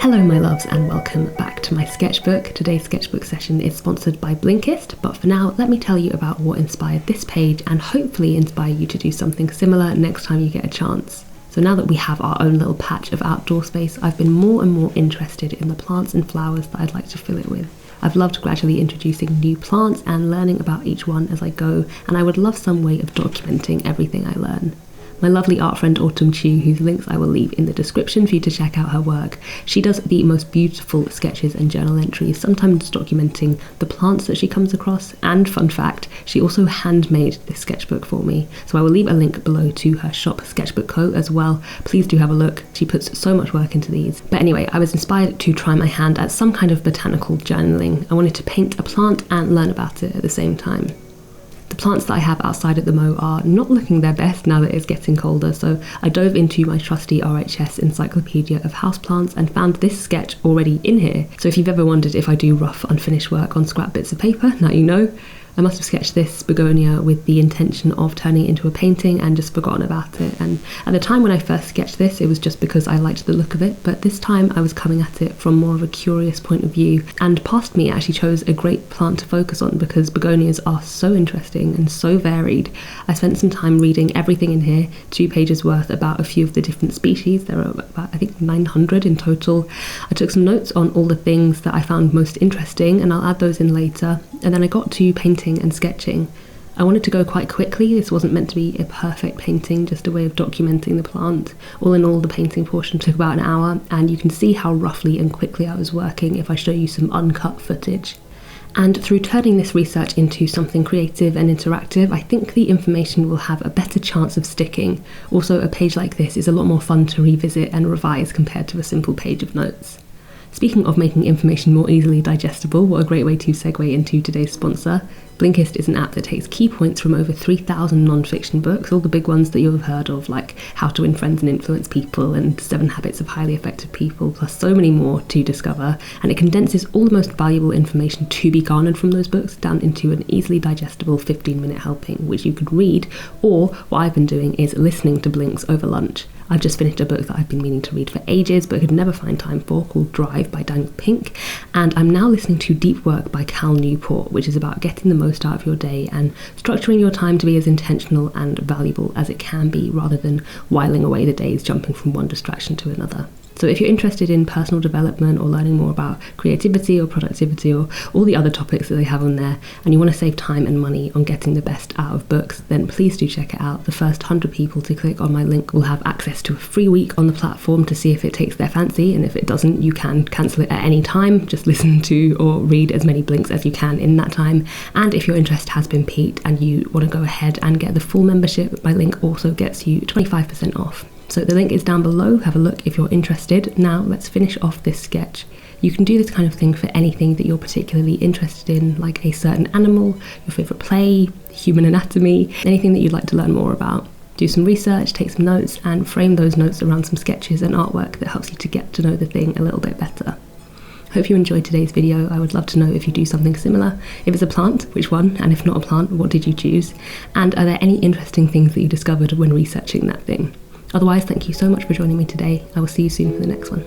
Hello my loves and welcome back to my sketchbook. Today's sketchbook session is sponsored by Blinkist, but for now let me tell you about what inspired this page and hopefully inspire you to do something similar next time you get a chance. So now that we have our own little patch of outdoor space, I've been more and more interested in the plants and flowers that I'd like to fill it with. I've loved gradually introducing new plants and learning about each one as I go, and I would love some way of documenting everything I learn. My lovely art friend Autumn Chu, whose links I will leave in the description for you to check out her work, she does the most beautiful sketches and journal entries, sometimes documenting the plants that she comes across, and fun fact, she also handmade this sketchbook for me, so I will leave a link below to her shop Sketchbook Co as well. Please do have a look, she puts so much work into these. But anyway, I was inspired to try my hand at some kind of botanical journaling. I wanted to paint a plant and learn about it at the same time. The plants that I have outside at the Mo are not looking their best now that it's getting colder, so I dove into my trusty RHS Encyclopedia of Houseplants and found this sketch already in here. So if you've ever wondered if I do rough unfinished work on scrap bits of paper, now you know. I must have sketched this begonia with the intention of turning it into a painting and just forgotten about it, and at the time when I first sketched this it was just because I liked the look of it, but this time I was coming at it from more of a curious point of view, and Past Me actually chose a great plant to focus on because begonias are so interesting and so varied. I spent some time reading everything in here, 2 pages worth about a few of the different species. There are about I think 900 in total. I took some notes on all the things that I found most interesting and I'll add those in later, and then I got to painting and sketching. I wanted to go quite quickly. This wasn't meant to be a perfect painting, just a way of documenting the plant. All in all, the painting portion took about an hour, and you can see how roughly and quickly I was working if I show you some uncut footage. And through turning this research into something creative and interactive, I think the information will have a better chance of sticking. Also, a page like this is a lot more fun to revisit and revise compared to a simple page of notes. Speaking of making information more easily digestible, what a great way to segue into today's sponsor. Blinkist is an app that takes key points from over 3,000 non-fiction books, all the big ones that you'll have heard of, like How to Win Friends and Influence People and 7 Habits of Highly Effective People, plus so many more to discover, and it condenses all the most valuable information to be garnered from those books down into an easily digestible 15-minute helping, which you could read, or what I've been doing is listening to Blinks over lunch. I've just finished a book that I've been meaning to read for ages but could never find time for, called Drive by Daniel Pink, and I'm now listening to Deep Work by Cal Newport, which is about getting the most out of your day and structuring your time to be as intentional and valuable as it can be, rather than whiling away the days jumping from one distraction to another. So if you're interested in personal development or learning more about creativity or productivity or all the other topics that they have on there, and you want to save time and money on getting the best out of books, then please do check it out. The first 100 people to click on my link will have access to a free week on the platform to see if it takes their fancy, and if it doesn't, you can cancel it at any time. Just listen to or read as many Blinks as you can in that time. And if your interest has been piqued and you want to go ahead and get the full membership, my link also gets you 25% off. So the link is down below, have a look if you're interested. Now let's finish off this sketch. You can do this kind of thing for anything that you're particularly interested in, like a certain animal, your favourite play, human anatomy, anything that you'd like to learn more about. Do some research, take some notes, and frame those notes around some sketches and artwork that helps you to get to know the thing a little bit better. Hope you enjoyed today's video. I would love to know if you do something similar. If it's a plant, which one? And if not a plant, what did you choose? And are there any interesting things that you discovered when researching that thing? Otherwise, thank you so much for joining me today. I will see you soon for the next one.